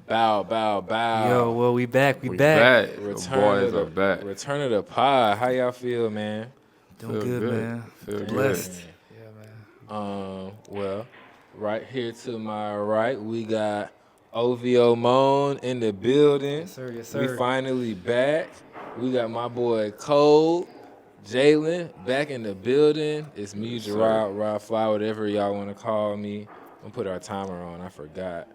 Bow, bow, bow. Yo, well, we back. We We back. back. The boys are back. Return of the pod. How y'all feel, man? Doing Feel good, good. man. Feel good. Blessed. Well, right here to my right, we got OVO Moan in the building. Yes, sir. Yes, We sir. finally back. We got my boy Cole, Jalen back in the building. It's me, Yes, Gerard, Rob Fly, whatever y'all want to call me. I'm gonna put our timer on. I forgot.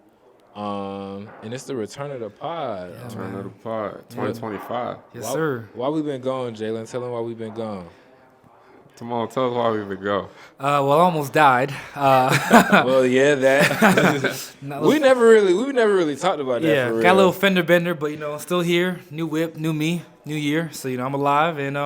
And it's the return of the pod. Yeah, Turn man. of the pod. 2025. Yes, sir. Why we been gone, Jalen? Tell them why we been gone. Come on, tell us why we would go. Well, I almost died. Well, yeah, that we never really talked about that. Yeah, for real. got a little fender bender, but still here. New whip, new me, new year. So I'm alive, and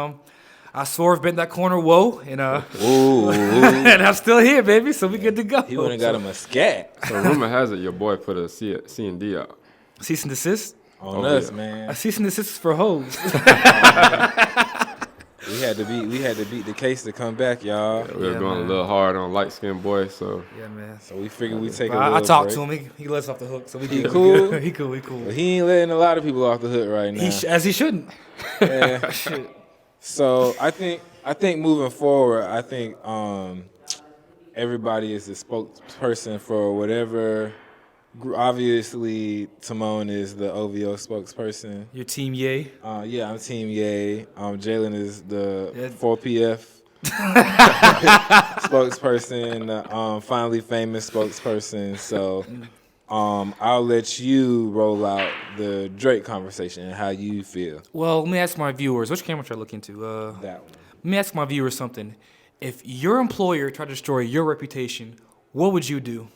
I swerved, bent that corner, whoa, and Ooh. and I'm still here, baby. So we good to go. He went and got him a scat So rumor has it your boy put a C&D out. Cease and desist. on Oh, us, yeah. man. A cease and desist is for hoes. We had to beat the case to come back, y'all. We were Yeah, going man. a little hard on light skinned boy, so Yeah, man. So we figured we take a But little I talked break. to him. He lets off the hook, so we He good. cool? He cool. He cool. But he ain't letting a lot of people off the hook right now. As he shouldn't. Yeah. So I think moving forward, I think everybody is the spokesperson for whatever. Obviously, Timon is the OVO spokesperson. Your team, yay. Yeah, I'm Team Yay. Jalen is the Yeah. 4PF spokesperson, finally famous spokesperson. So I'll let you roll out the Drake conversation and how you feel. Well, let me ask my viewers. Which camera should I look into? That one. Let me ask my viewers something. If your employer tried to destroy your reputation, what would you do?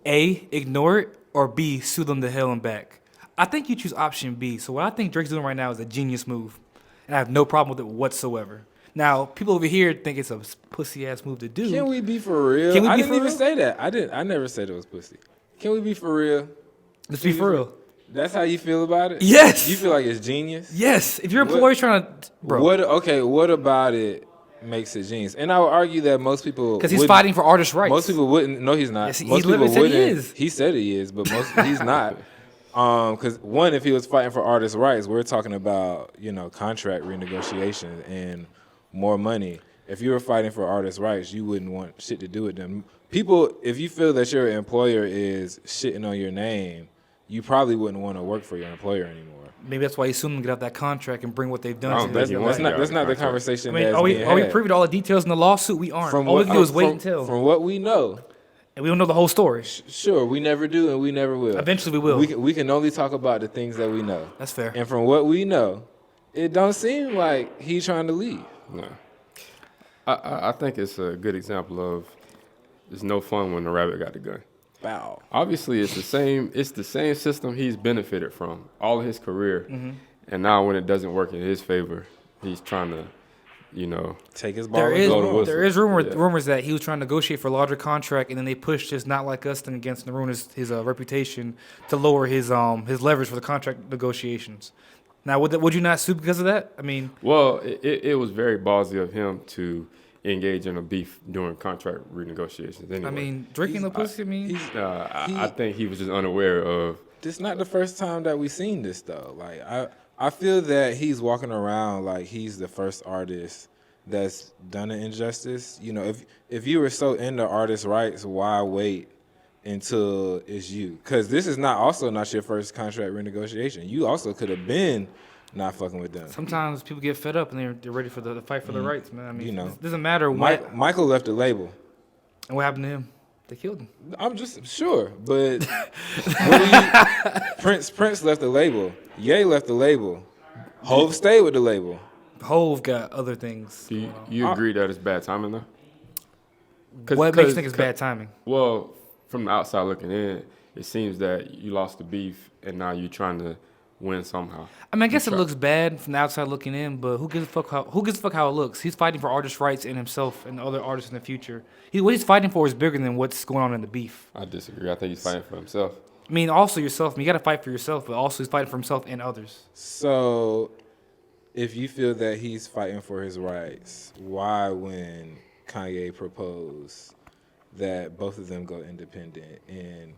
A, ignore it, or B, sue them to hell and back? I think you choose option B. So what I think Drake's doing right now is a genius move. And I have no problem with it whatsoever. Now, people over here think it's a pussy-ass move to do. Can we be for real? Can we I be didn't for even real? say that. I never said it was pussy. Can we be for real? Let's be for real. That's how you feel about it? Yes. You feel like it's genius? Yes. If your employer's trying to... Bro. What about it makes it genius? And I would argue that most people Because he's wouldn't- fighting for artist rights. Most people wouldn't. No, he's not. Yes, he most people literally said he wouldn't. is. He said he is, but he's not. Because one, if he was fighting for artists' rights, we're talking about contract renegotiation and more money. If you were fighting for artists' rights, you wouldn't want shit to do with them. People, if you feel that your employer is shitting on your name, you probably wouldn't want to work for your employer anymore. Maybe that's why he's suing them to get out that contract and bring what they've I done don't to think them. That's, he that's wants to not. get That's out of not the contract. conversation. I mean, that's are we being had. privy to all the details in the lawsuit? We aren't. All we can do is wait until. From what we know, And we don't know the whole story. sure, we never do and we never will. Eventually we will. We can only talk about the things that we know. That's fair. And from what we know, it don't seem like he's trying to leave. no. I think it's a good example of it's no fun when the rabbit got the gun. Bow. Obviously, it's the same system he's benefited from all of his career, Mm-hmm. and now when it doesn't work in his favor, he's trying to, Take his ball There and is blow the go. whistle. there is Yeah. rumors that he was trying to negotiate for a larger contract, and then they pushed his not like us thing against him to ruin his reputation to lower his leverage for the contract negotiations. Now, would you not sue because of that? I mean, Well, it was very ballsy of him to engage in a beef during contract renegotiations. Anyway, drinking the pussy. I mean, I think he was just unaware of. This not the first time that we've seen this though. Like I feel that he's walking around like he's the first artist that's done an injustice. If you were so into artists' rights, why wait until it's you? Because this is not your first contract renegotiation. You also could have been not fucking with them. sometimes people get fed up and they're ready for the fight for their rights, man. I mean, it doesn't matter what Michael left the label. and what happened to him. They killed him. I'm just sure, but what do you, Prince left the label. Ye left the label. Hove stayed with the label. Hove got other things. Do you agree that it's bad timing though? What makes you think it's bad timing? Well, from the outside looking in, it seems that you lost the beef and now you're trying to win somehow. I mean, I guess it looks bad from the outside looking in, but who gives a fuck how it looks? He's fighting for artist rights and himself and other artists in the future. What he's fighting for is bigger than what's going on in the beef. I disagree. I think he's fighting for himself. I mean, also yourself. I mean, you got to fight for yourself, but also he's fighting for himself and others. So, if you feel that he's fighting for his rights, why, when Kanye proposed that both of them go independent and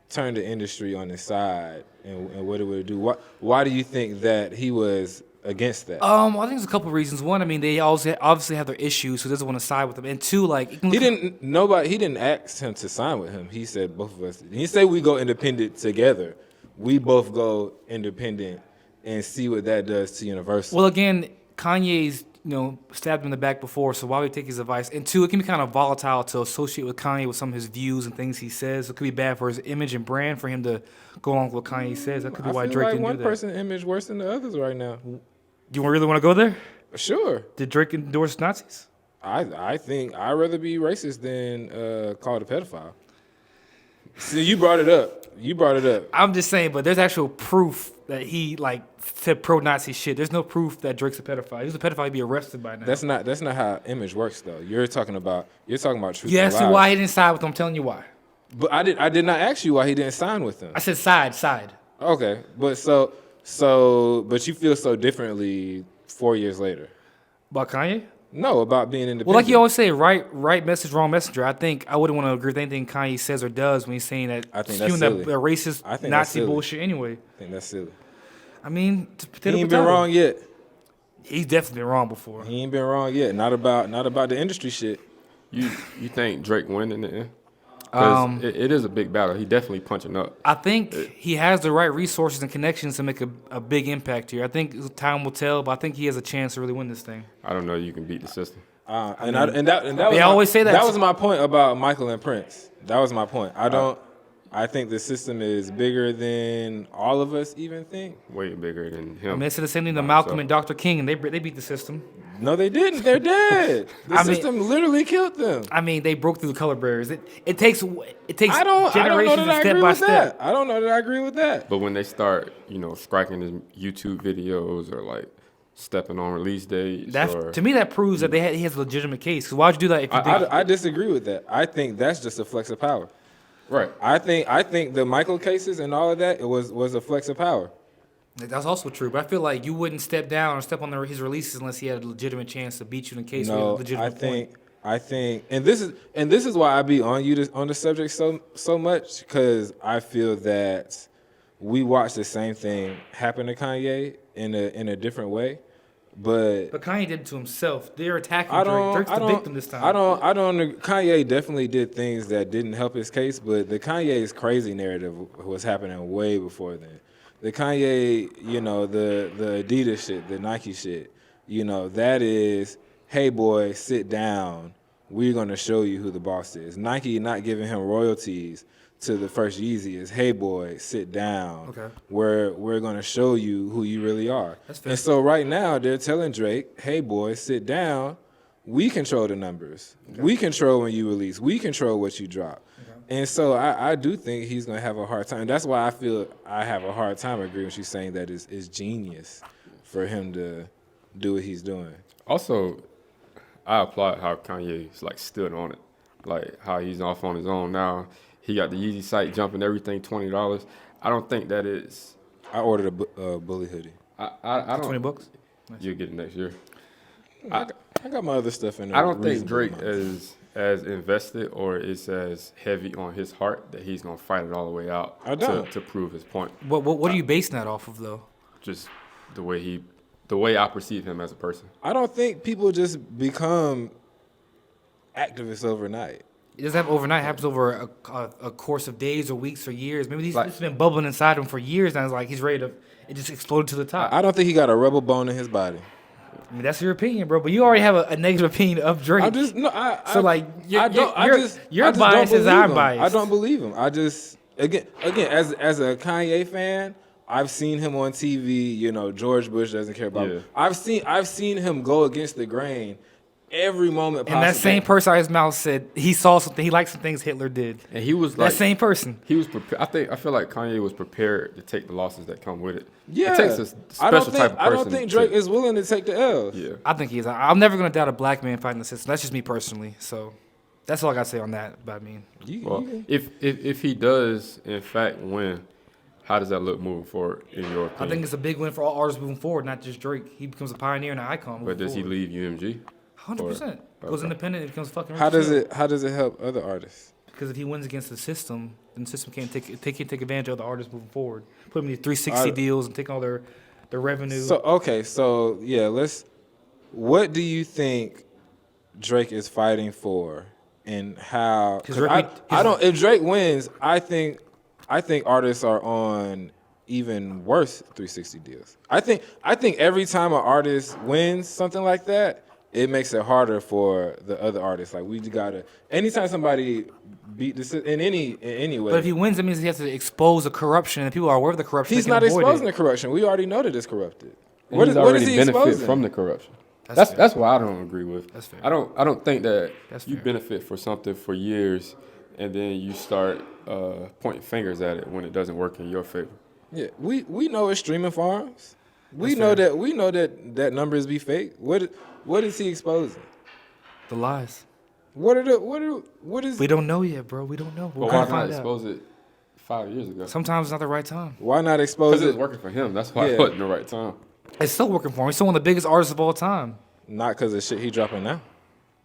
turn the industry on its side and what it would do? Why do you think that he was against that? I think there's a couple reasons. One, I mean, they obviously have their issues, so he doesn't want to side with them. And two, like you can He look he didn't ask him to sign with him. He said both of us. He said we go independent together. We both go independent and see what that does to Universal. well, again, Kanye's stabbed him in the back before, so why would he take his advice? And two, it can be kind of volatile to associate with Kanye with some of his views and things he says. It could be bad for his image and brand for him to go along with what Kanye says. That could be why I feel Drake like didn't one do that. person's image worse than the others right now. Do you really want to go there? Sure. Did Drake endorse Nazis? I think I'd rather be racist than called a pedophile. See, you brought it up. I'm just saying, but there's actual proof that he said pro-Nazi shit. There's no proof that Drake's a pedophile. If he was a pedophile, he'd be arrested by now. That's not how image works though. You're talking about truth. You and asked me lies. why he didn't side with him. I'm telling you why. But I did not ask you why he didn't sign with them. I said side. Okay, but but you feel so differently 4 years later. About Kanye? No, about being independent. Well, like you always say, right message, wrong messenger. I think I wouldn't want to agree with anything Kanye says or does when he's saying that I think spewing that's that silly. racist I think that's Nazi silly. bullshit anyway. I think that's silly. I mean, He ain't been wrong yet. He's definitely been wrong before. He ain't been wrong yet. Not about the industry shit. You think Drake win in the end? Because it is a big battle. He definitely punching up. I think he has the right resources and connections to make a big impact here. I think time will tell, but I think he has a chance to really win this thing. I don't know. You can beat the system. That They always say that. That was my point about Michael and Prince. That was my point. I think the system is bigger than all of us even think. Way bigger than him. I mean, they said the same thing to Malcolm and Dr. King, and they beat the system. No, they didn't. They're dead. The system literally killed them. I mean, they broke through the color barriers. It takes I don't know generations that I and step agree by with that. step. I don't know that I agree with that. But when they start, striking his YouTube videos or stepping on release dates, To me, that proves that he has a legitimate case. Because why'd you do that if you think... I disagree with that. I think that's just a flex of power. right? I think the Michael cases and all of that was a flex of power. That's also true, but I feel like you wouldn't step down or step on his releases unless he had a legitimate chance to beat you in case. No, I think, and this is why I be on you on the subject so much, because I feel that we watch the same thing happen to Kanye in a different way, but Kanye did it to himself. They're attacking Drake. Drake's the victim this time. I don't. Kanye definitely did things that didn't help his case, but the Kanye's crazy narrative was happening way before then. The Kanye, the Adidas shit, the Nike shit, that is, hey boy, sit down. We're gonna show you who the boss is. Nike not giving him royalties to the first Yeezy is, hey boy, sit down. Okay. We're gonna show you who you really are. That's fair. And so right now they're telling Drake, hey boy, sit down. We control the numbers. Okay. We control when you release. We control what you drop. And so I do think he's going to have a hard time. That's why I feel I have a hard time agreeing with you saying that it's genius for him to do what he's doing. Also, I applaud how Kanye's stood on it. How he's off on his own now. He got the Yeezy site jumping everything $20. I don't think that is. I ordered a Bully hoodie. I don't. $20. Nice. You'll get it next year. I got my other stuff in there. I don't think Drake is as invested or is as heavy on his heart that he's gonna fight it all the way out to prove his point. What are you basing that off of though? Just the way I perceive him as a person. I don't think people just become activists overnight. It doesn't happen overnight. It happens over a course of days or weeks or years. Maybe this has been bubbling inside him for years now. It's he's ready to. It just exploded to the top. I don't think he got a rebel bone in his body. I mean, that's your opinion, bro. But you already have a negative opinion of Drake. Your bias is our bias. I don't believe him. I just again as a Kanye fan, I've seen him on TV. George Bush doesn't care about him. I've seen him go against the grain every moment possible. And that same person out his mouth said he saw something. He liked some things Hitler did. And he was that same person. He was prepared. I feel like Kanye was prepared to take the losses that come with it. Yeah, it takes a special type of person. I don't think Drake is willing to take the L's. Yeah, I think he is. I'm never gonna doubt a black man fighting the system. That's just me personally. So that's all I gotta say on that. But I mean, if he does in fact win, how does that look moving forward in your opinion? I think it's a big win for all artists moving forward, not just Drake. He becomes a pioneer and an icon. But does he leave UMG? 100%. Goes independent and becomes fucking rich. How does it help other artists? Because if he wins against the system, then the system can't take advantage of the artists moving forward. Put them in these 360 deals and take all their revenue. So yeah, what do you think Drake is fighting for, and how? 'Cause I don't. If Drake wins, I think artists are on even worse 360 deals. I think every time an artist wins something like that, it makes it harder for the other artists. Like we gotta. Anytime somebody beat this in any way. But if he wins, that means he has to expose the corruption, and people are aware of the corruption. He's not exposing the corruption. We already know that it's corrupted. What does he benefit from the corruption? That's what I don't agree with. That's fair. I don't think that That's you fair. benefit for something for years and then you start pointing fingers at it when it doesn't work in your favor. Yeah, we know it's streaming farms. We know that numbers be fake. What is he exposing? The lies. What is? We don't know yet, bro. We don't know. We're But gonna why not find out. expose it 5 years ago? Sometimes it's not the right time. Why not expose Because it it? was working for him. That's why Yeah. it wasn't the right time. It's still working for him. He's still one of the biggest artists of all time. Not because of shit he dropping now.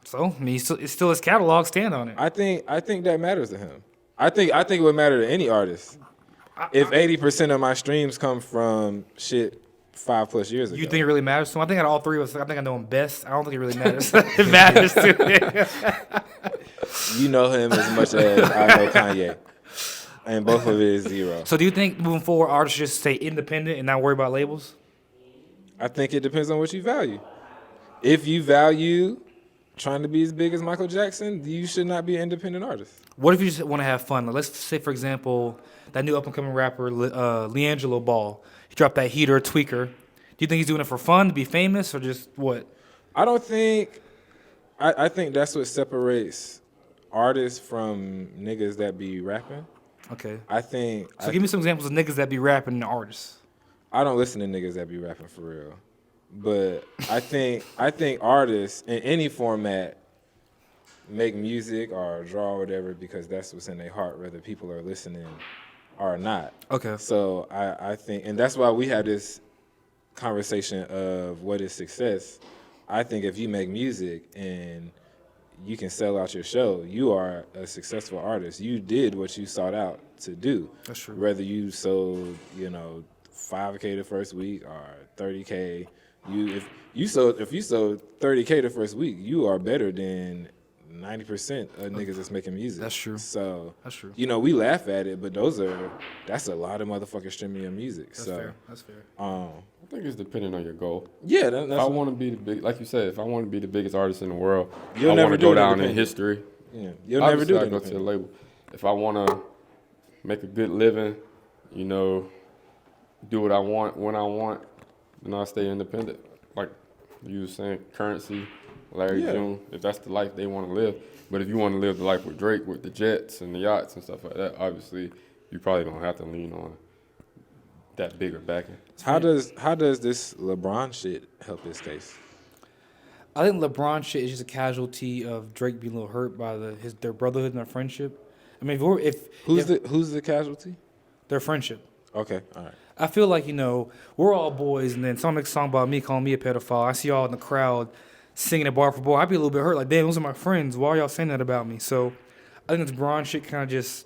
So, I mean, it's still his catalog. Stand on it. I think that matters to him. I think it would matter to any artist. If 80% of my streams come from shit 5+ years ago. You think it really matters to him? I think out of all three of us, I think I know him best. I don't think it really matters. It matters to him. You know him as much as I know Kanye. And both of it is 0. So do you think moving forward, artists should just stay independent and not worry about labels? I think it depends on what you value. If you value trying to be as big as Michael Jackson, you should not be an independent artist. What if you just want to have fun? Like, let's say, for example, that new up-and-coming rapper, LiAngelo Ball. He dropped that Heater Tweaker. Do you think he's doing it for fun, to be famous, or just what? I don't think... I think that's what separates artists from niggas that be rapping. Okay. So give me some examples of niggas that be rapping and artists. I don't listen to niggas that be rapping for real. But I think artists in any format make music or draw or whatever because that's what's in their heart, whether people are listening or not. Okay. So I think, and that's why we had this conversation of what is success. I think if you make music and you can sell out your show, you are a successful artist. You did what you sought out to do. That's true. Whether you sold, $5K the first week or $30K, if you sold $30K the first week, you are better than 90% of niggas that's making music. That's true. So That's true. we laugh at it, but that's a lot of motherfuckers streaming your music. That's so fair. That's fair. I think it's depending on your goal. Yeah, If I want to be the big, like you said, if I want to be the biggest artist in the world, You'll I never want to do go it down in independent. history. Yeah, you'll never do Obviously, that. I go to the label. If I want to make a good living, do what I want when I want, then I'll stay independent. Like you were saying, Currency, Larry June, if that's the life they want to live. But if you want to live the life with Drake, with the jets and the yachts and stuff like that, obviously you probably don't have to lean on that bigger backing. How does this LeBron shit help his case? I think LeBron shit is just a casualty of Drake being a little hurt by their brotherhood and their friendship. I mean, Who's the casualty? their friendship. Okay, all right. I feel like, we're all boys, and then someone makes a song about me calling me a pedophile. I see y'all in the crowd singing it bar for bar. I'd be a little bit hurt. Like, damn, those are my friends. Why are y'all saying that about me? So I think this Bron shit kind of just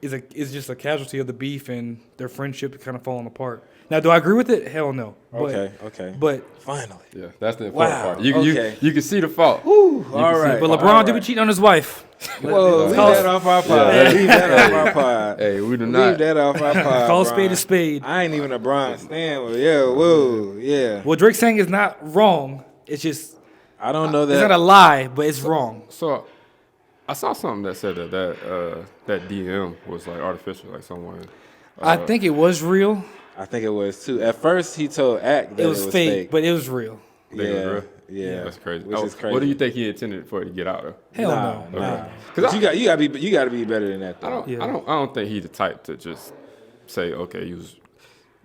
is just a casualty of the beef and their friendship kind of falling apart. Now, do I agree with it? Hell no. Okay. But Finally. Yeah, that's the important Wow, part. You can see the fault. All right. but LeBron do be cheating on his wife. Whoa, leave Call- that off our pod. Leave that off our pod. Hey, we do Leave not. that off our pod. Call a Bron. spade a spade. I ain't even a Bron stan. Yeah, whoa, yeah. What Drake's saying is not wrong. It's just, I don't know that. it's not a lie, but it's wrong. So I saw something that said that DM was like artificial, like someone. I think it was real. I think it was too. At first, he told Act that It was fake, but it was real. Think it was real? Yeah, That's crazy. Which is crazy. What do you think he intended for it to get out of? Hell Nah. no. But you got to be better than that. Though. I don't think he's the type to just say, okay, you was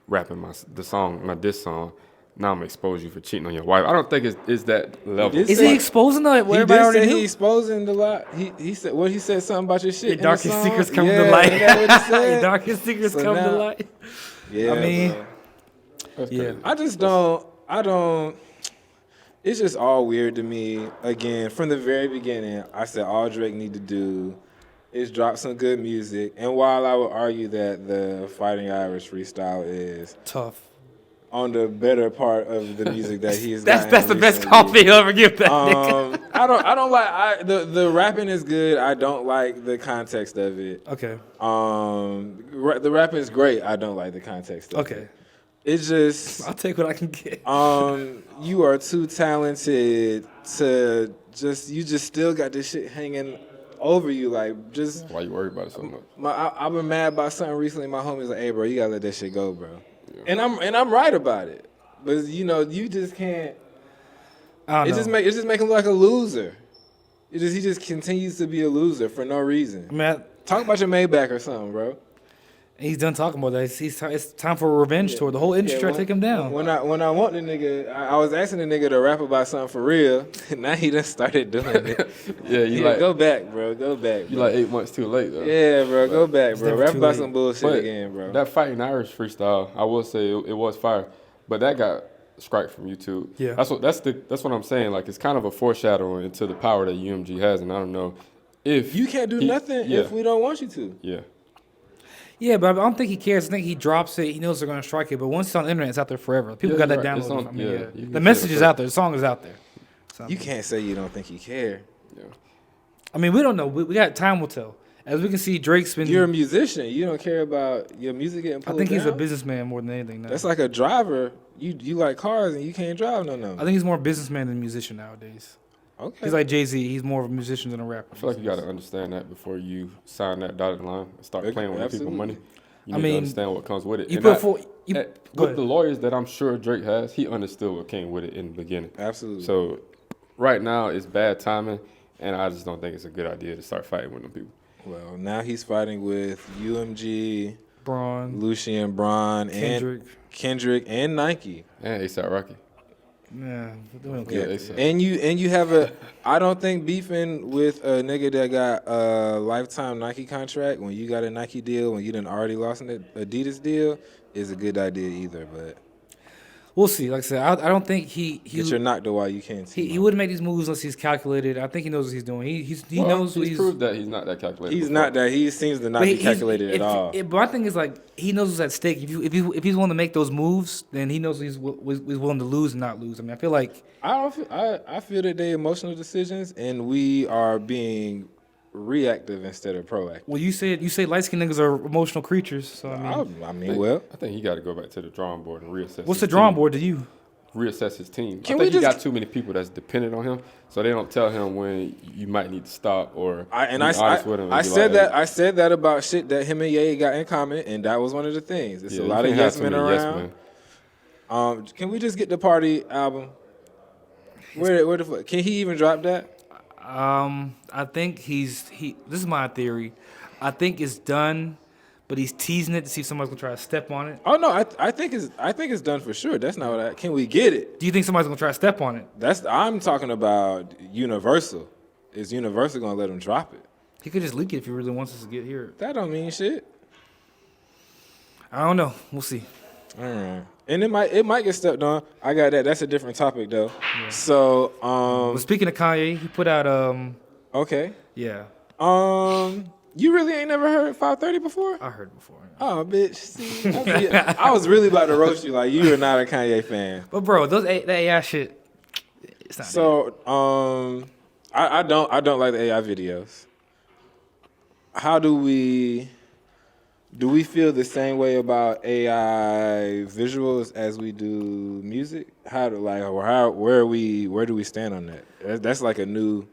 rapping my diss song. Now I'm gonna expose you for cheating on your wife. I don't think it's that level. did Is say- he exposing what He everybody did already say knew? he exposing the lot. He said he said something about your shit. Your in the darkest song. secrets come Yeah, to light. Is that what he said? Your darkest secrets So come to now- light. Yeah, I mean, bro. That's yeah. crazy. I don't. It's just all weird to me. Again, from the very beginning, I said all Drake need to do It's dropped some good music. And while I would argue that the Fighting Irish freestyle is Tough. on the better part of the music that he's That's the best compliment you'll ever give that nigga. I don't like the rapping is good. I don't like the context of it. Okay. The rapping is great. I don't like the context of it. Okay. It's just I'll take what I can get. you are too talented to you just still got this shit hanging over you, like just. Why you worried about it so much? I've been mad about something recently. My homie's like, "Hey, bro, you gotta let that shit go, bro." Yeah. And I'm right about it, but you just can't. I don't know. It just make him look like a loser. He just continues to be a loser for no reason. Man, talk about your Maybach or something, bro. He's done talking about that. It's time for a revenge tour. The whole industry tried to take him down. When I want the nigga, I was asking the nigga to rap about something for real. Now he done started doing it. Go back, bro. Go back. Bro. You like 8 months too late though. Yeah, bro. Go back, bro. Rap about some bullshit but again, bro. That Fighting Irish freestyle, I will say it was fire, but that got strike from YouTube. Yeah, that's what I'm saying. Like it's kind of a foreshadowing into the power that UMG has, and I don't know if you can't do nothing if we don't want you to. Yeah. Yeah, but I don't think he cares. I think he drops it. He knows they're going to strike it. But once it's on the internet, it's out there forever. People got that download. The message is out there. The song is out there. So, you can't say you don't think he care. Yeah. I mean, we don't know. We got time will tell. As we can see, Drake's been. You're a musician. You don't care about your music getting pulled I think he's down? a businessman more than anything now. That's like a driver. You like cars and you can't drive no. I think he's more a businessman than a musician nowadays. Okay. He's like Jay-Z. He's more of a musician than a rapper. I feel like you got to understand that before you sign that dotted line and start playing with people's money. You need to understand what comes with it. With the lawyers that I'm sure Drake has, he understood what came with it in the beginning. Absolutely. So right now it's bad timing, and I just don't think it's a good idea to start fighting with them people. Well, now he's fighting with UMG, Bron, Lucien, Bron, Kendrick, and Nike. And ASAP Rocky. Yeah, and you have I don't think beefing with a nigga that got a lifetime Nike contract when you got a Nike deal when you done already lost an Adidas deal is a good idea either. But we'll see. Like I said, I don't think he get your knocked while you can't see. He wouldn't make these moves unless he's calculated. I think he knows what he's doing. He knows what he's proved that he's not that calculated. He's not that. He seems to not be calculated at all. But my thing is like he knows what's at stake. If he's willing to make those moves, then he knows he's willing to lose and not lose. I mean, I feel like I feel that they're emotional decisions, and we are being reactive instead of proactive. Well, you say light skinned niggas are emotional creatures. So I think he got to go back to the drawing board and reassess. What's the drawing board to you? Reassess his team. I think he got too many people that's dependent on him, so they don't tell him when you might need to stop or I said that about shit that him and Ye got in common, and that was one of the things. It's a lot of yes men around. Can we just get the Party album? Where the fuck? Can he even drop that? I think this is my theory. I think it's done, but he's teasing it to see if somebody's gonna try to step on it. Oh no, I think it's done for sure. That's not what can we get it? Do you think somebody's gonna try to step on it? I'm talking about Universal. Is Universal gonna let him drop it? He could just leak it if he really wants us to get here. That don't mean shit. I don't know. We'll see. All right. And it might get stepped on. I got that. That's a different topic though. Yeah. So well, speaking of Kanye, he put out Okay. Yeah. You really ain't never heard 530 before? I heard it before. Yeah. Oh, bitch. See, I was really about to roast you like you are not a Kanye fan. But bro, that AI shit. It's not. So I don't like the AI videos. How do we feel the same way about AI visuals as we do music? Where do we stand on that? That's like a new,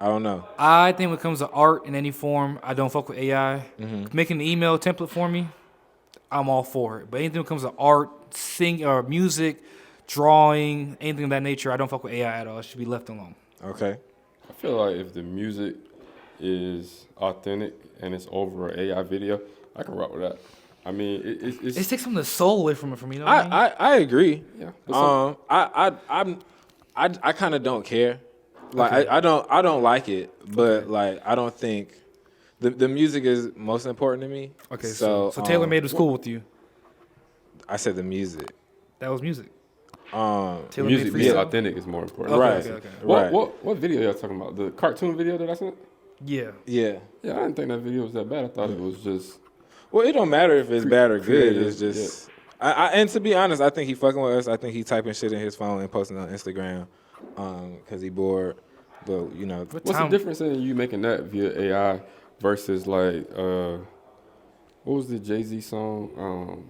I don't know. I think when it comes to art in any form, I don't fuck with AI. Mm-hmm. Making an email template for me, I'm all for it. But anything when it comes to art, or music, drawing, anything of that nature, I don't fuck with AI at all. It should be left alone. Okay. I feel like if the music is authentic and it's over an AI video, I can rock with that. I mean, it takes some of the soul away from it for me. You know what I mean? I agree. Yeah. I kind of don't care. Like Okay. I don't like it, but like I don't think the music is most important to me. Okay. So Taylor made was cool with you. I said the music. That was music. Music being authentic is more important. Right. Okay. Right. What video y'all talking about? The cartoon video that I sent? Yeah. Yeah. Yeah, I didn't think that video was that bad. I thought it was just Well, it don't matter if it's bad or good. Creative, It's just, and to be honest, I think he fucking with us. I think he typing shit in his phone and posting on Instagram, cause he bored. But you know, what's the difference in you making that via AI versus like what was the Jay-Z song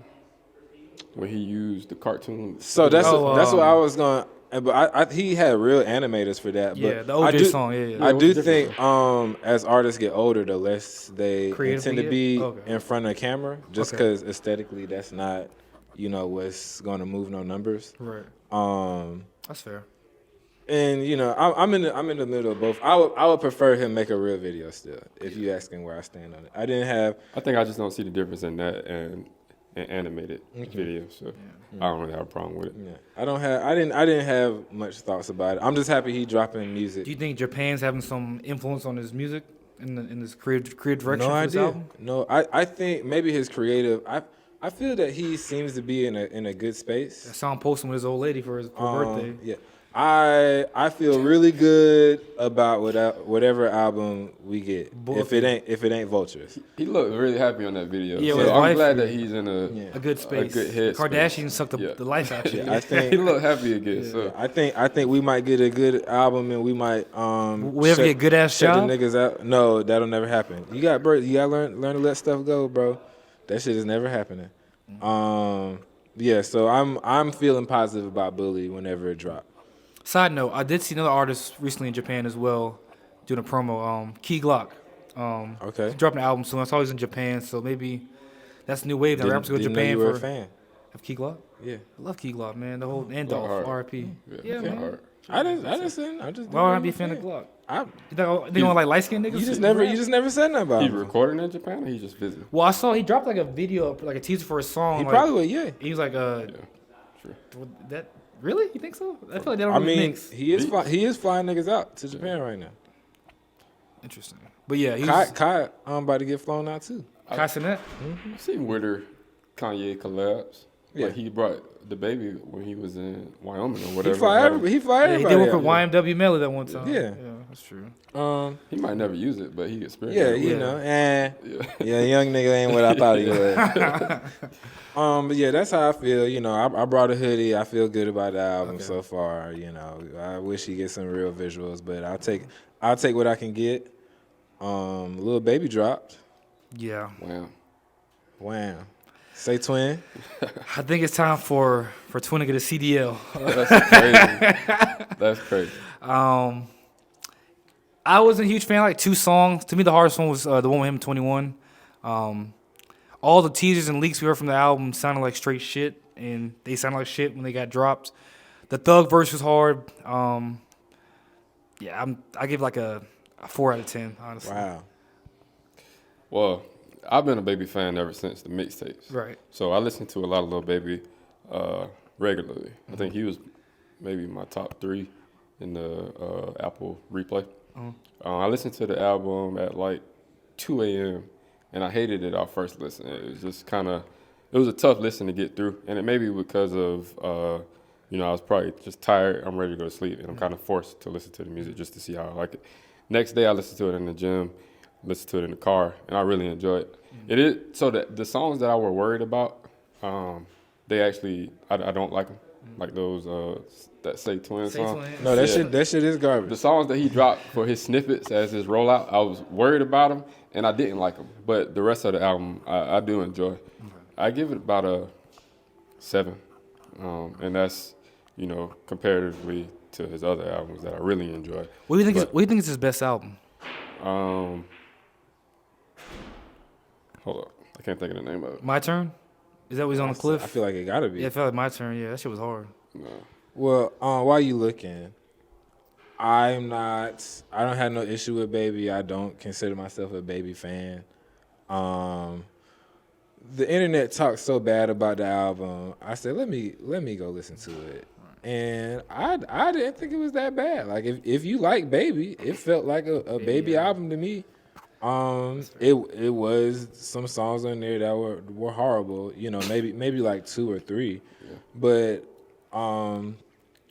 when he used the cartoon? So that's what I was going. But he had real animators for that. Yeah, But the OJ song. Yeah. I what's do the think as artists get older, the less they Creatively intend to be okay. in front of the camera, just Okay. because aesthetically that's not, what's going to move no numbers. Right. That's fair. And I'm in the middle of both. I would prefer him make a real video still. If you asking where I stand on it, I think I just don't see the difference in that and animated video. So I don't really have a problem with it. Yeah, I didn't have much thoughts about it. I'm just happy he dropping music. Do you think Japan's having some influence on his music in this creative direction No for this idea. album? No, I think maybe his creative. I feel that he seems to be in a good space. I saw him posting with his old lady for his birthday. Yeah, I feel really good about whatever album we get. If it ain't Vultures. He looked really happy on that video. Yeah, so with his I'm wife, glad that he's in a good space. a good head Kardashians space. sucked the life out of you. I think he looked happy again. So I think we might get a good album and we might We ever get good ass shut job? the niggas out. No, that'll never happen. You gotta learn to let stuff go, bro. That shit is never happening. Yeah, so I'm feeling positive about Bully whenever it drops. Side note, I did see another artist recently in Japan as well doing a promo. Key Glock. Okay. He's dropping an album soon. I saw he's in Japan, so maybe that's a new wave. That rappers go to Didn't know Japan you were for a fan. of Key Glock. Yeah. I love Key Glock, man. The whole and Glock Dolph, hard. R.I.P. yeah, man. hard. I just Why would I be a fan of Glock? I, You think I want like light skinned niggas? you just never said nothing about He him. recording in Japan or he just visiting? Well, I saw he dropped like a video, like a teaser for a song. He like, probably would, yeah. He was like, Yeah, sure. that really? You think so? I feel like they don't I really mean, mix. he is flying niggas out to Japan right now. Interesting. But yeah, he's Kai about to get flown out too. Kai Cenat. I've seen Witter Kanye collabs. Yeah. Like he brought the baby when he was in Wyoming or He whatever. fly Had him- everybody. He fly Yeah, he everybody. did work out with YMW Melly that one time. Yeah. That's true. there. He might never use it, but he experienced Yeah, it. you Yeah. know, Yeah. young nigga ain't what I thought he was. But yeah, that's how I feel. You know, I brought a hoodie. I feel good about the album so far. You know, I wish he gets some real visuals, but I'll take what I can get. Little Baby dropped. Yeah. Wow. Wow. Say Twin. I think it's time for Twin to get a CDL. That's crazy. That's crazy. I wasn't a huge fan. Like 2 songs. To me, the hardest one was the one with him, 21. All the teasers and leaks we heard from the album sounded like straight shit, and they sounded like shit when they got dropped. The Thug verse was hard. Yeah, I give like a 4 out of 10, honestly. Wow. Well, I've been a Baby fan ever since the mixtapes. Right. So I listen to a lot of Lil Baby regularly. I think he was maybe my top 3 in the Apple replay. I listened to the album at like 2 a.m. and I hated it off first listen. It was just it was a tough listen to get through. And it may be because of, I was probably just tired. I'm ready to go to sleep. And I'm kind of forced to listen to the music just to see how I like it. Next day I listened to it in the gym, listened to it in the car, and I really enjoy it. It is, so the songs that I were worried about, they actually, I don't like them. Like those that Say Twin song. No, that shit is garbage. The songs that he dropped for his snippets as his rollout, I was worried about them, and I didn't like them. But the rest of the album, I do enjoy. I give it about a 7, and that's comparatively to his other albums that I really enjoy. What do you think is his best album? Hold up, I can't think of the name of it. My Turn? Is that what he's on the cliff? I feel like it gotta be. Yeah, it felt like My Turn. Yeah, that shit was hard. No. Well, while you looking, I don't have no issue with Baby. I don't consider myself a Baby fan. The internet talks so bad about the album. I said, let me go listen to it. And I didn't think it was that bad. Like if you like Baby, it felt like a Baby album to me. It was some songs on there that were horrible. Maybe like 2 or 3. Yeah. But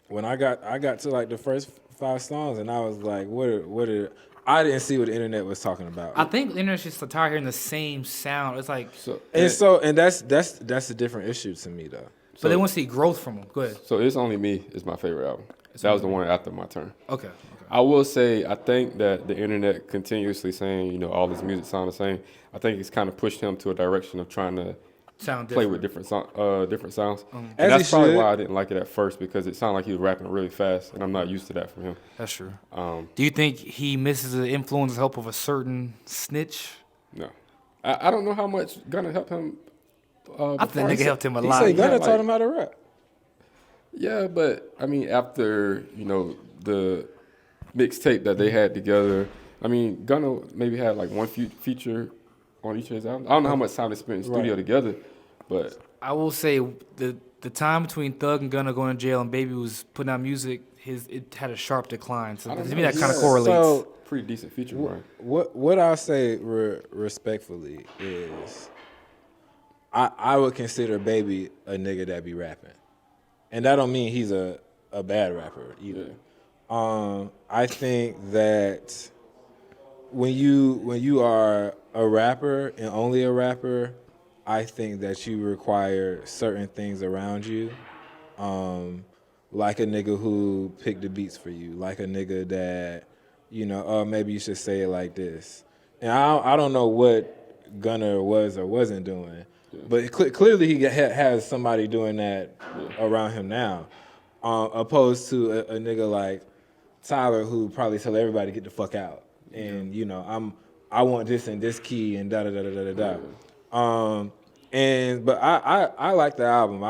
when I got to like the first 5 songs, and I was like, what are I didn't see what the internet was talking about. I think the internet's just tired of hearing the same sound. It's like, And that's a different issue to me though. but they want to see growth from them. Go ahead. So It's Only Me is my favorite album. That was the one after my turn. Okay. I will say, I think that the internet continuously saying, all this music sound the same. I think it's kind of pushed him to a direction of trying to Sound play different. with different sounds. As And that's he probably should. why I didn't like it at first, because it sounded like he was rapping really fast, and I'm not used to that from him. That's true. Do you think he misses the influence and help of a certain snitch? No, I don't know how much Gunna helped him. I think that nigga helped him a He lot. said Gunna like- taught him how to rap. Yeah, but I mean, after the mixtape that they had together, I mean, Gunna maybe had like one feature on each of his albums. I don't know how much time they spent in the studio together, but I will say the time between Thug and Gunna going to jail and Baby was putting out music, it had a sharp decline. So I don't to me, know. that kind of Yeah. correlates. So pretty decent feature, right? what I'll say respectfully is, I would consider Baby a nigga that be rapping, and that don't mean he's a bad rapper either. I think that when you are a rapper and only a rapper, I think that you require certain things around you, like a nigga who picked the beats for you, like a nigga that, maybe you should say it like this. And I don't know what Gunna was or wasn't doing, but clearly he has somebody doing that around him now, opposed to a nigga like Tyler who probably tell everybody to get the fuck out. And I want this in this key and da da da da da da da. But I like the album.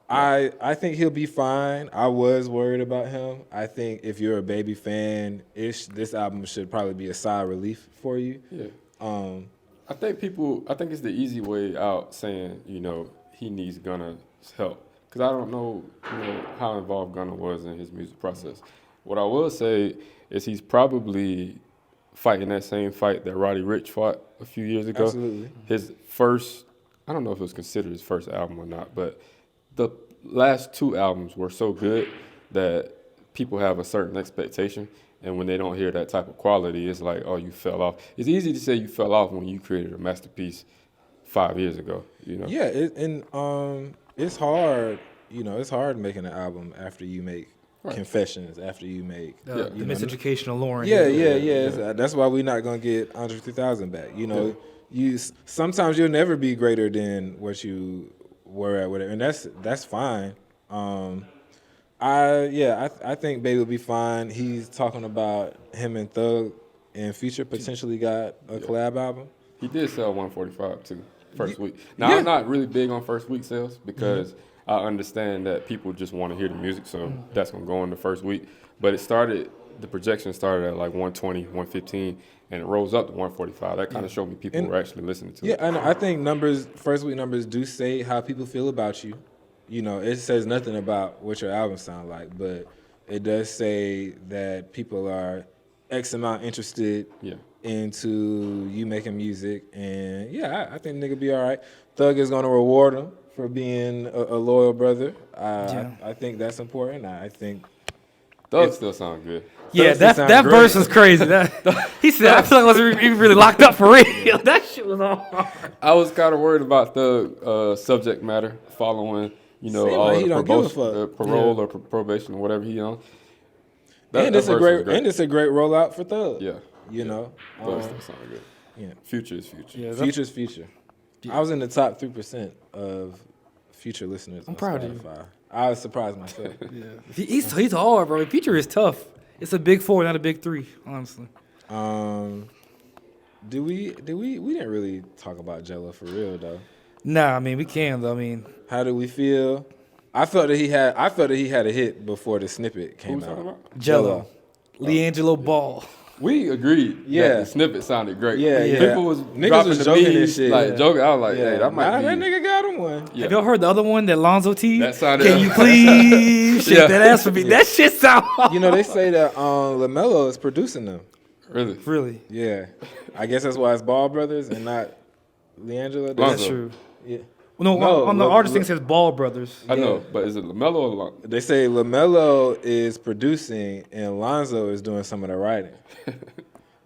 I think he'll be fine. I was worried about him. I think if you're a Baby fan, this album should probably be a sigh of relief for you. Yeah. I think it's the easy way out saying, he needs Gunna's help. Because I don't know, how involved Gunna was in his music process. What I will say is he's probably fighting that same fight that Roddy Ricch fought a few years ago. Absolutely. His first, I don't know if it was considered his first album or not, but the last two albums were so good that people have a certain expectation. And when they don't hear that type of quality, it's like, oh, you fell off. It's easy to say you fell off when you created a masterpiece 5 years ago, Yeah, it's hard. It's hard making an album after you make Confessions, after you make the Miseducation of Lauren. Yeah. That's why we're not gonna get Andre 3000 back. Sometimes you'll never be greater than what you were at, whatever, and that's fine. I think Baby will be fine. He's talking about him and Thug and Future potentially got a collab album. He did sell 145 too, first week. Now, I'm not really big on first week sales because I understand that people just want to hear the music, so that's going to go in the first week. But the projection started at like 120, 115, and it rose up to 145. That kind of showed me people were actually listening to it. Yeah, and I think first week numbers do say how people feel about you. It says nothing about what your album sound like, but it does say that people are X amount interested into you making music. And I think nigga be all right. Thug is going to reward him for being a loyal brother. I think that's important. I think Thug still sound good. Yeah, Thug still that sound verse great. was crazy. He said, I feel like I wasn't even really locked up for real. That shit was all hard. I was kind of worried about the subject matter following, Seem all like he the don't give a fuck. parole or probation or whatever he on. And it's a great rollout for Thug. Yeah. Thug still sound good. Yeah. Future is future. Yeah, Future's Future. I was in the top 3% of Future listeners. I'm on proud of you. Spotify. I was surprised myself. He's hard, bro. Future is tough. It's a big 4, not a big 3, honestly. We didn't really talk about Jello for real though. Nah, I mean we can though. I mean, How do we feel? I felt that he had a hit before the snippet came Who's talking out. about? Jello, LeAngelo Ball. We agreed that the snippet sounded great. Yeah. People was Niggas dropping was the joking and memes, shit. like joking. I was like, hey, that might be. that nigga got him one. Yeah. Have y'all heard the other one that Lonzo T? That sounded- Can you please shake that ass for me? That shit sound hard. They say that LaMelo is producing them. Really? Really? Yeah. I guess that's why it's Ball Brothers and not LeAngelo. Lonzo. That's true. Yeah. No, No, on the look- artist thing look- it says Ball Brothers. I know, but is it LaMelo or Long? They say LaMelo is producing and Lonzo is doing some of the writing.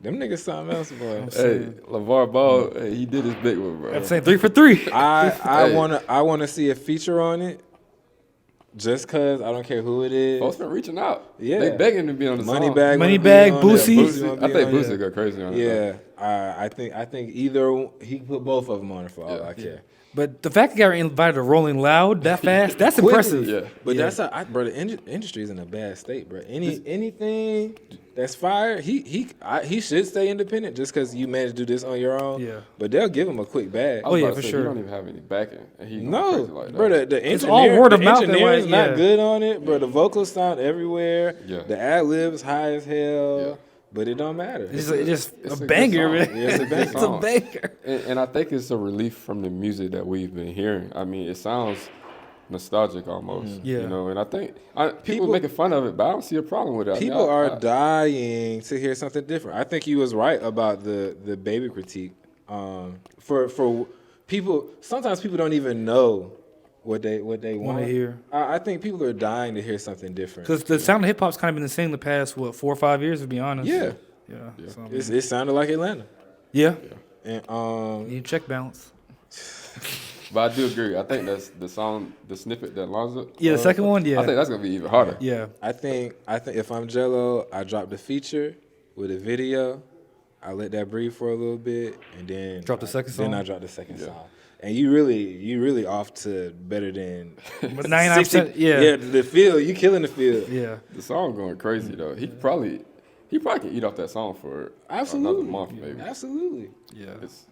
Them niggas something else, boy. Hey, LeVar Ball, hey, he did his big one, bro. I'm saying 3 for 3. I Hey. wanna see a feature on it. Just cause I don't care who it is. Folks been reaching out. Yeah. They begging to be on the song. Moneybag, Moneybag, wanna be on it. Boosie. Boosie I wanna be think on it. Boosie go crazy on it. Yeah, I think either he can put both of them on it for all I care. But the fact that got invited to Rolling Loud that fast, that's Quickly. impressive. Yeah. But Yeah. that's how bro. The industry is in a bad state, bro. Anything that's fired, he should stay independent just because you managed to do this on your own. Yeah. But they'll give him a quick bag. I was yeah, about to for say, sure. He don't even have any backing. And he's No, crazy like that. bro. The It's all word of mouth and engineering's like, not yeah. good on it, bro. The vocals sound everywhere. Yeah. The ad libs high as hell. Yeah. But it don't matter. It's just it's a a good banger, song. man. Yeah, it's a banger. It's a song. banger. And I think it's a relief from the music that we've been hearing. I mean, it sounds nostalgic almost. Yeah. You know, and I think people People- making fun of it, but I don't see a problem with it. I mean, People I- are I- dying to hear something different. I think he was right about the baby critique. For people, sometimes people don't even know what they want Wanna hear. I think people are dying to hear something different. Because the sound of hip hop's kind of been the same the past, 4 or 5 years, to be honest. Yeah. Yeah. So, It sounded like Atlanta, yeah. and Need check balance. But I do agree. I think that's the song, the snippet that Lonzo. Yeah, the second one, yeah. I think that's gonna be even harder. Yeah. I think if I'm Jello, I drop the feature with a video. I let that breathe for a little bit, and then Drop the second Then song? I drop the second song. And you really off to better than But 99%, yeah. Yeah, the field, you killing the field. Yeah. The song going crazy though. He probably can eat off that song for Absolutely. another month maybe. Absolutely. Yeah. It's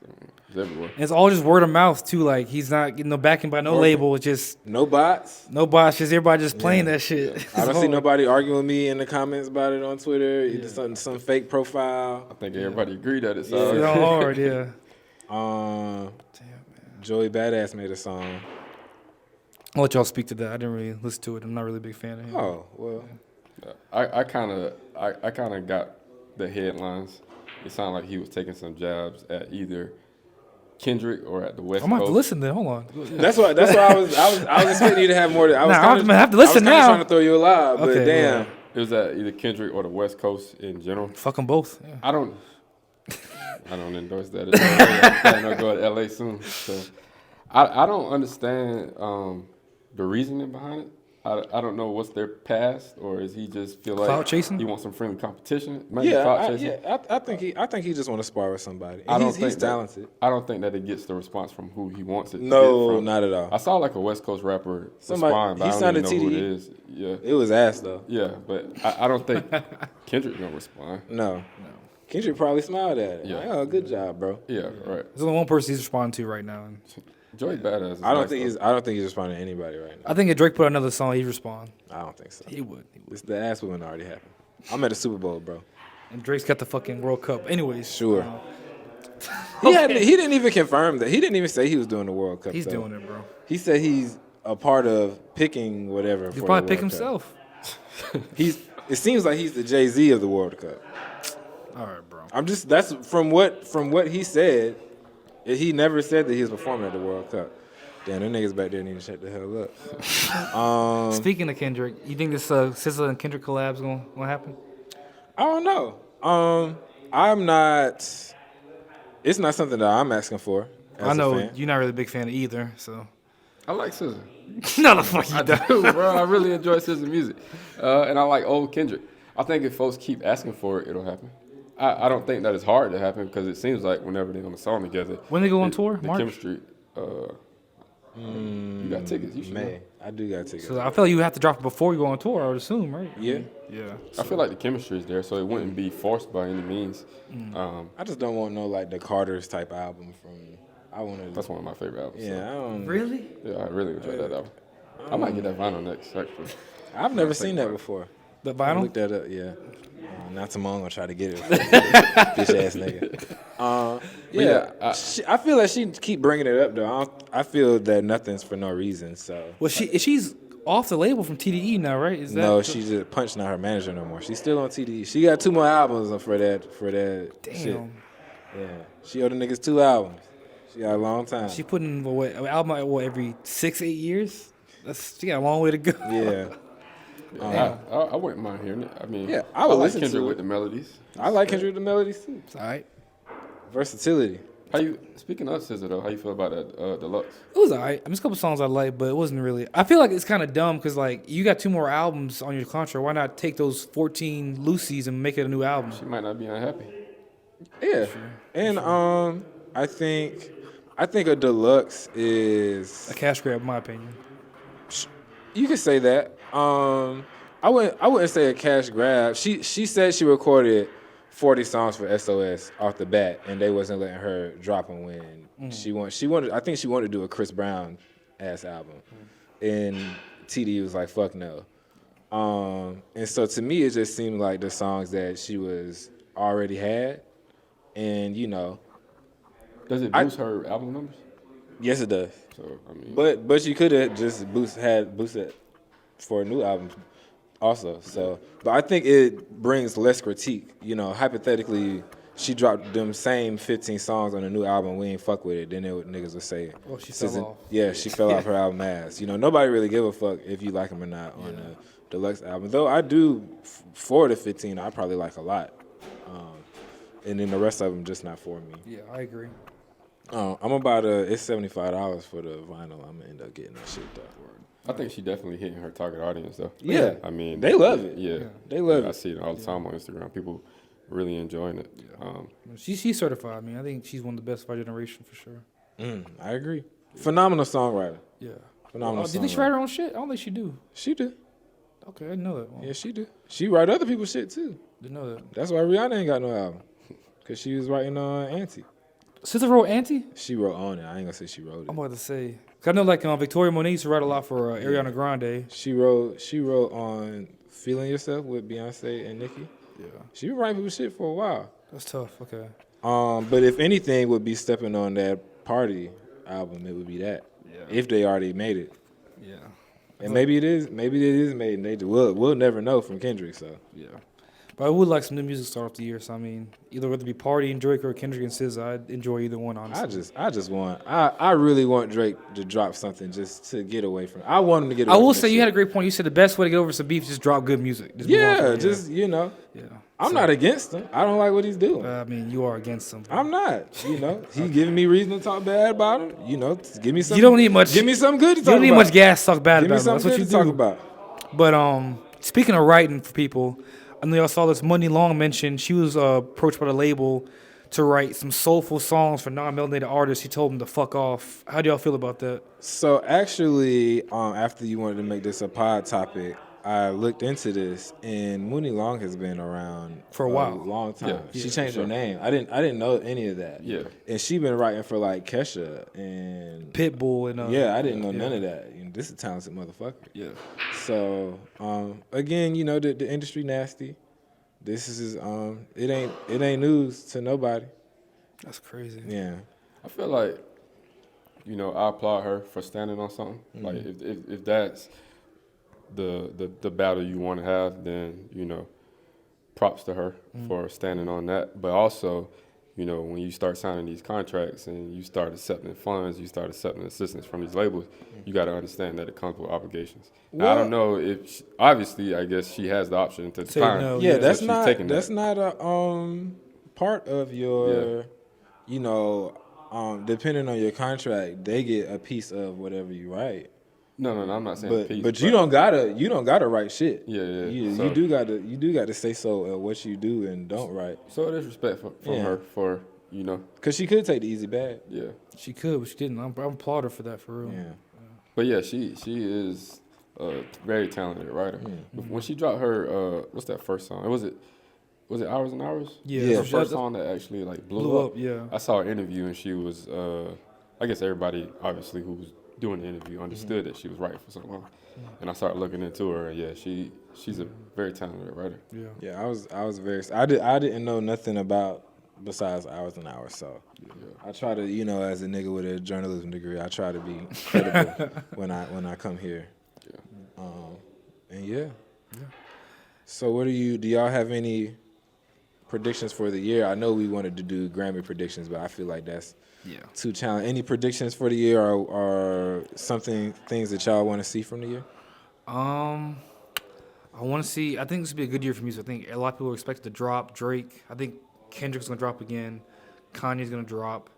everywhere. And it's all just word of mouth, too. Like, he's not getting no backing by no label. It's just No bots. no boss. Just everybody just playing that shit. I don't see nobody arguing with me in the comments about it on Twitter. Either some fake profile. I think everybody agreed that it's It's all hard, yeah. Joey Badass made a song. I'll let y'all speak to that. I didn't really listen to it. I'm not really a big fan of him. Oh well. I kind of got the headlines. It sounded like he was taking some jabs at either Kendrick or at the West I'm gonna have Coast. to listen then. Hold on. That's why I was expecting you to have more. I was Nah, I'm kinda- gonna have to listen I was kinda now. trying to throw you a lob, but Okay, damn. yeah. It was at either Kendrick or the West Coast in general. Fuck them both. Yeah. I don't endorse that. I'm planning on going to LA soon. So I don't understand the reasoning behind it. I don't know what's their past, or is he just feel like Clout chasing? he wants some friendly competition? Maybe Yeah, clout chasing. I think he just want to spar with somebody. I don't He's think that- talented. I don't think that it gets the response from who he wants it to No, get from. not at all. I saw like a West Coast rapper Somebody- respond, but he I don't sounded even know who it TDE. is. Yeah, It was ass though. yeah, but I don't think Kendrick gonna respond. No. Kendrick probably smiled at it. Yeah. Like, oh, good job, bro. Yeah, right. There's only one person he's responding to right now. And Joey Badass. Is I don't nice, think though. he's responding to anybody right now. I think if Drake put out another song, he'd respond. I don't think so. He would. This the ass woman already happened. I'm at the Super Bowl, bro. And Drake's got the fucking World Cup. Anyways. Sure. He didn't even confirm that. He didn't even say he was doing the World Cup. He's though. doing it, bro. He said he's a part of picking whatever. He'll for probably the pick World Cup. himself. It seems like he's the Jay-Z of the World Cup. All right, bro. That's from what he said. He never said that he was performing at the World Cup. Damn, them niggas back there need to shut the hell up. Speaking of Kendrick, you think this SZA and Kendrick collab's gonna happen? I don't know. I'm not. It's not something that I'm asking for. As I know a fan. you're not really a big fan of either, so. I like SZA. No, the fuck you I don't. do, bro. I really enjoy SZA music, and I like old Kendrick. I think if folks keep asking for it, it'll happen. I don't think that it's hard to happen because it seems like whenever they're on a song together, When they go on tour? the March? chemistry. You got tickets? You should May. know. I do got tickets. So I feel like you have to drop it before you go on tour, I would assume, right? Yeah. Yeah. I feel like the chemistry is there, so it wouldn't be forced by any means. I just don't want no like the Carters type album from. I want to. That's one of my favorite albums. so, Yeah, I don't. Really? yeah, I really enjoy that album. I might get that vinyl next, actually. I've never seen that before. The I vinyl? looked that up. Yeah. Not tomorrow. I'm gonna try to get it. Bitch ass nigga. Yeah. I feel like she keep bringing it up though. I feel that nothing's for no reason. So. Well, she's off the label from TDE now, right? Is that No, she just punched not her manager no more. She's still on TDE. She got 2 more albums for that shit. Damn. Yeah, she owed the niggas 2 albums. She got a long time. She put in an album every 6-8 years. She got a long way to go. Yeah. Yeah, I wouldn't mind hearing it. I mean, Yeah, I would like listen to Kendrick it. with the melodies. I like Kendrick the melodies too. It's all right. Versatility. How you speaking of SZA though? How you feel about that deluxe? It was all right. I mean, there's a couple songs I like, but it wasn't really. I feel like it's kind of dumb because like you got 2 more albums on your contract. Why not take those 14 Lucy's and make it a new album? She might not be unhappy. Yeah. And I think a deluxe is A cash grab, in my opinion. you could say that. I wouldn't say a cash grab. She said she recorded 40 songs for SOS off the bat, and they wasn't letting her drop them when she wanted. I think she wanted to do a Chris Brown ass album, and TD was like, "Fuck no." And so to me, it just seemed like the songs that she was already had, and Does it boost her album numbers? yes, it does. So I mean, But you could have just boosted for a new album also. So, but I think it brings less critique. Hypothetically, she dropped them same 15 songs on a new album. We ain't fuck with it. Then niggas would say, Oh, she fell off. Yeah, she fell off her album ass. Nobody really give a fuck if you like them or not on the deluxe album. Though I do, 4 to 15, I probably like a lot. And then the rest of them just not for me. Yeah, I agree. I'm about it's $75 for the vinyl. I'm gonna end up getting that shit though. I think she definitely hitting her target audience though. Yeah, I mean, they love it. Yeah, They love I it. see it all the time on Instagram. People really enjoying it. She's certified. I mean, I think she's one of the best of our generation for sure. I agree. Phenomenal songwriter. Yeah. Phenomenal. Do you think she write her own shit? I don't think she do. She do. Okay, I didn't know that. Well, Yeah, she do. She write other people's shit too. didn't know that. That's why Rihanna ain't got no album. Cause she was writing on Auntie. SZA wrote Auntie? She wrote on it. I ain't gonna say she wrote it. I'm about to say. 'Cause I know like Victoria Monet used to write a lot for Ariana Grande. She wrote on Feeling Yourself with Beyonce and Nicki. Yeah. She been writing people's shit for a while. That's tough. Okay. But if anything would be stepping on that Party album, it would be that. Yeah. If they already made it. Yeah. And maybe it is made and we'll never know from Kendrick, so. Yeah. But I would like some new music to start off the year. So I mean, either whether it be Party and Drake or Kendrick and SZA, I'd enjoy either one. Honestly, I really want Drake to drop something just to get away from. I want him to get away I will from say this you shit. had a great point. You said the best way to get over some beef is just drop good music. Just move on from Yeah, it. just yeah. I'm not against him. I don't like what he's doing. I mean, you are against them. I'm not. He's giving me reason to talk bad about him. Give me some. You don't need much. Give me something good to You talk don't need about. much gas to talk bad Give me about them. That's something what good you to talk do. about. But speaking of writing for people, I know y'all saw this. Muni Long mentioned she was approached by the label to write some soulful songs for non-melanated artists. He told them to fuck off. How do y'all feel about that? So actually, after you wanted to make this a pod topic, I looked into this, and Muni Long has been around For a while. long time. Yeah. She changed her name. I didn't know any of that. Yeah. And she been writing for like Kesha and Pitbull and yeah, I didn't know none of that. This is a talented motherfucker. yeah. So again, the industry nasty. This is it ain't news to nobody. That's crazy. Yeah. I feel like, I applaud her for standing on something. Mm-hmm. Like if that's the battle you want to have, then props to her for standing on that. But also, when you start signing these contracts and you start accepting funds, you start accepting assistance from these labels, you got to understand that it comes with obligations. Now, I don't know if obviously, I guess she has the option to Say decline. no. Yeah, Yeah, that's she's not taking that's that. not a part of your depending on your contract, they get a piece of whatever you write. No, I'm not saying peace. But you don't gotta write shit. Yeah. You So- do gotta say so what you do and don't write. So it is respect from her for Cause she could take the easy bag. yeah. She could, but she didn't. I applaud her for that, for real. Yeah. But yeah, she is a very talented writer. When she dropped her what's that first song? Was it Hours and Hours? Yeah. Yeah. The She- first song that actually like blew, blew up. up, yeah. I saw an interview and she was I guess everybody obviously who was doing the interview understood that she was writing for so long. And I started looking into her and yeah, she's a very talented writer. Yeah. Yeah, I was very. I didn't know nothing about besides Hours and Hours. So I try to, as a nigga with a journalism degree, I try to be credible when I come here. Yeah. And yeah. So do y'all have any predictions for the year? I know we wanted to do Grammy predictions, but I feel like that's Yeah. too challenging. Any predictions for the year or things that y'all want to see from the year? I want to see. I think this will be a good year for music. I think a lot of people are expected to drop. Drake. I think Kendrick's gonna drop again. Kanye's gonna drop,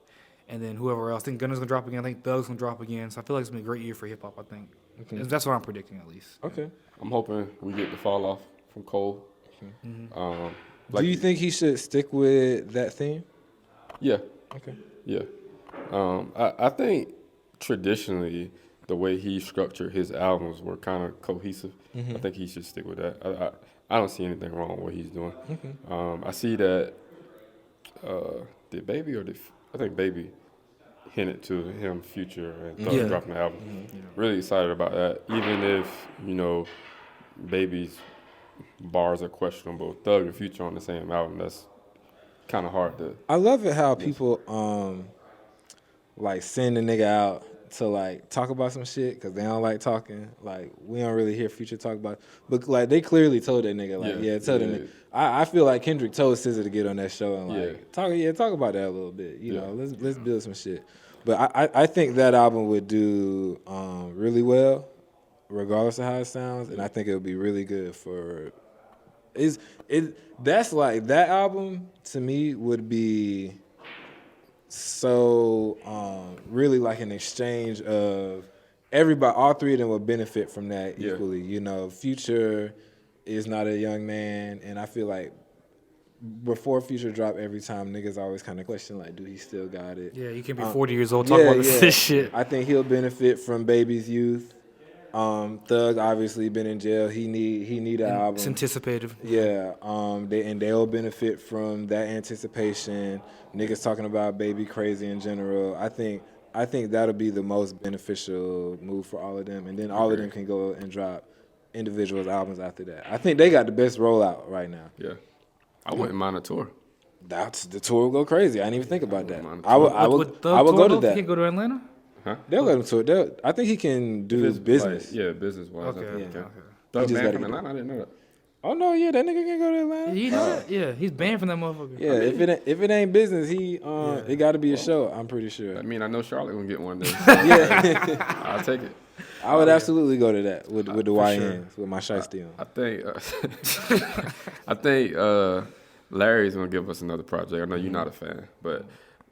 and then whoever else. I think Gunna's gonna drop again. I think Thug's gonna drop again. So I feel like it's gonna be a great year for hip hop. I think that's what I'm predicting at least. Okay. I'm hoping we get the fall off from Cole. Do you think he should stick with that theme? Yeah. Okay. Yeah. I think traditionally the way he structured his albums were kind of cohesive. I think he should stick with that. I don't see anything wrong with what he's doing. I see that I think Baby hinted to him, Future, and Thug dropping the album. Really excited about that. Even if, Baby's bars are questionable, Thug and Future on the same album, that's kind of hard to. I love it how people like send a nigga out to like talk about some shit because they don't like talking. Like we don't really hear Future talk about it. But like they clearly told that nigga tell that nigga. I feel like Kendrick told SZA to get on that show and like talk about that a little bit. You know, let's build some shit. But I think that album would do really well, regardless of how it sounds, and I think it would be really good for. That's like that album to me would be so really like an exchange of everybody. All three of them would benefit from that equally. Future is not a young man, and I feel like before Future drop, every time niggas always kind of question like, do he still got it? Yeah, you can be 40 years old talking about this shit. I think he'll benefit from Baby's youth. Thug obviously been in jail. He need an album. It's anticipated. Yeah. They'll benefit from that anticipation. Niggas talking about Baby crazy in general. I think that'll be the most beneficial move for all of them, and then all of them can go and drop individual albums after that. I think they got the best rollout right now. Yeah. I wouldn't mind a tour. The tour will go crazy. I didn't even think about that. I would go to that. He can go to Atlanta? Huh? They'll let him tour. I think he can do business. Like, business-wise. Okay. Thug He just banned gotta from get- Atlanta? I didn't know that. Oh no, yeah, that nigga can go to Atlanta. You know that? Yeah, he's banned from that motherfucker. Yeah, if it ain't business, it got to be a show. I'm pretty sure. I mean, I know Charlotte gonna get one day. Yeah, I'll take it. I would absolutely go to that with the YNs with my shiesty on. I think Larry's gonna give us another project. I know you're not a fan, but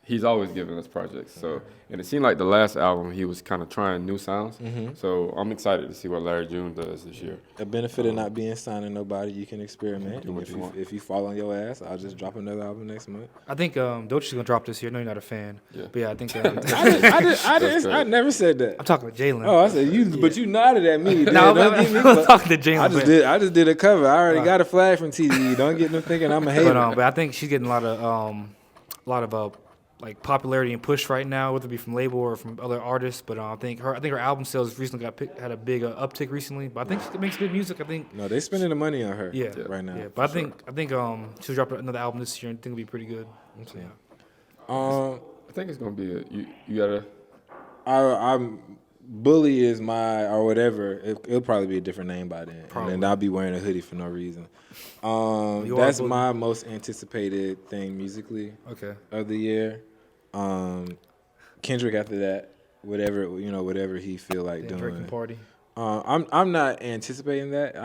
he's always giving us projects. So, and it seemed like the last album he was kind of trying new sounds. So I'm excited to see what Larry June does this year. A benefit of not being signed to nobody, you can experiment. Do what you want. If you fall on your ass, I'll just drop another album next month. I think Dochi's gonna drop this year. I know you're not a fan. Yeah. But yeah, I think I never said that. I'm talking to Jalen. Oh, I said you, but you nodded at me. No, Don't I'm get me. talking to Jalen. I just did a cover. I already got a flag from TDE. Don't get them thinking I'm a hater. But I think she's getting a lot of like popularity and push right now, whether it be from label or from other artists. But I think her album sales recently had a big uptick recently. But I think she makes good music. I think. No, they spending the money on her. Right now. Yeah, but I think she'll drop another album this year and I think it'll be pretty good. So, yeah. I think it's gonna be you gotta. I'm Bully is my or whatever. It'll probably be a different name by then, and then I'll be wearing a hoodie for no reason. That's my most anticipated thing musically. Of the year. Kendrick after that, whatever he feel like doing. Drinking party. I'm not anticipating that.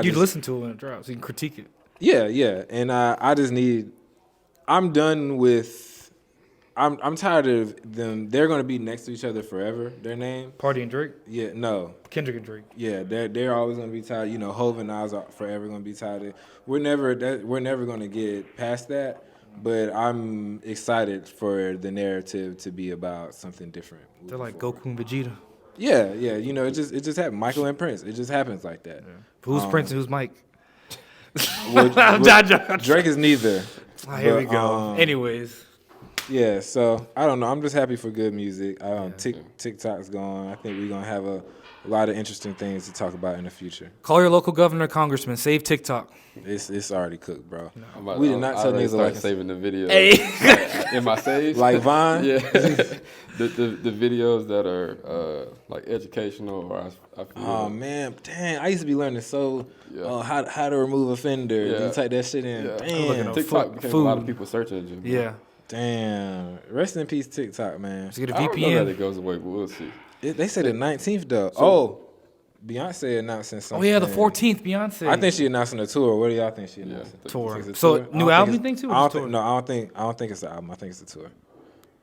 You'd listen to it when it drops. You can critique it. Yeah, and I just need. I'm done with. I'm tired of them. They're gonna be next to each other forever. Their name. Party and Drake. Yeah, no. Kendrick and Drake. Yeah, they're always gonna be tied. Hov and Nas are forever gonna be tied. We're never gonna get past that. But I'm excited for the narrative to be about something different. They're like Goku and Vegeta. Yeah. It just happened. Michael and Prince. It just happens like that. Yeah. Who's Prince and who's Mike? Drake is neither. Here we go. Anyways. Yeah, so I don't know. I'm just happy for good music. TikTok's going. I think we're gonna have a lot of interesting things to talk about in the future. Call your local governor, congressman. Save TikTok. It's already cooked, bro. No. We did not tell niggas like saving the videos. Hey. In my saves. Like Vine? Yeah. the videos that are like educational or I feel. Oh man, dang! I used to be learning how to remove offender. Yeah. You type that shit in. Yeah. Damn. TikTok became a lot of people's search engine. Yeah. Damn. Rest in peace, TikTok, man. Let's get a I don't know that VPN. it goes away, but we'll see. They said the 19th though. Beyonce announcing Oh something. yeah, the 14th, Beyonce. I think she announcing a tour. What do y'all think she announcing? tour. Think it's a So tour? new I don't album, you think think too? I Or don't just think. tour? No, I don't think it's the album. I think it's the tour.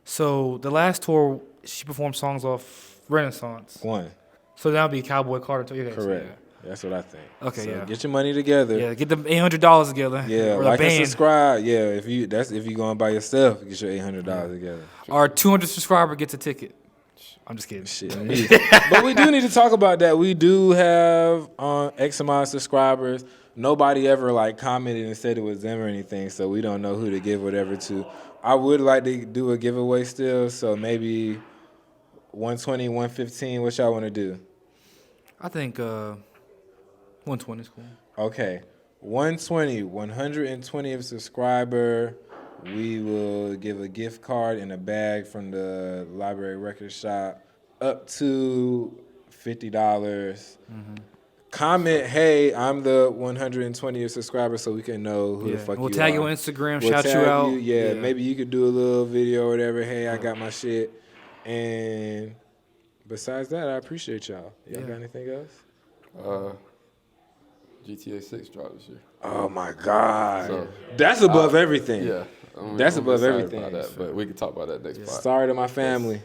So the last tour, she performed songs off Renaissance. One. So that'll be Cowboy Carter tour. Okay, so Correct. That's what I think. Okay, So yeah. Get your money together. Yeah, get them $800 together. Yeah, or like a and band. subscribe. Yeah, if you going by yourself, get your $800 together. Our 200 subscriber gets a ticket. I'm just kidding. Shit, me. But we do need to talk about that. We do have X amount of subscribers. Nobody ever like commented and said it was them or anything, so we don't know who to give whatever to. I would like to do a giveaway still, so maybe 120, 115. What y'all want to do? I think 120 is cool. Okay, 120, 120th subscriber. We will give a gift card and a bag from the library record shop up to $50. Comment, hey, I'm the 120th subscriber, so we can know who the fuck We'll you tag are. you on Instagram, We'll shout you tag out. Yeah, maybe you could do a little video or whatever. Hey, I got my shit. And besides that, I appreciate y'all. Y'all got anything else? GTA 6 dropped this year. Oh my God. So, that's above everything. Yeah. That's above excited everything. about that, but we can talk about that next part. Sorry to my family.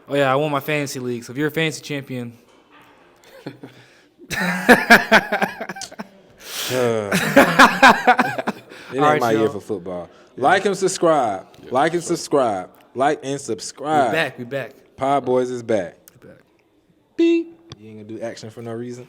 Oh yeah, I won my fantasy league. So if you're a fantasy champion, It ain't All right, my year y'all. for football. Like and subscribe. Like and subscribe. Like and subscribe. we back. Pod Boys is back. We back. Beep. You ain't gonna do action for no reason.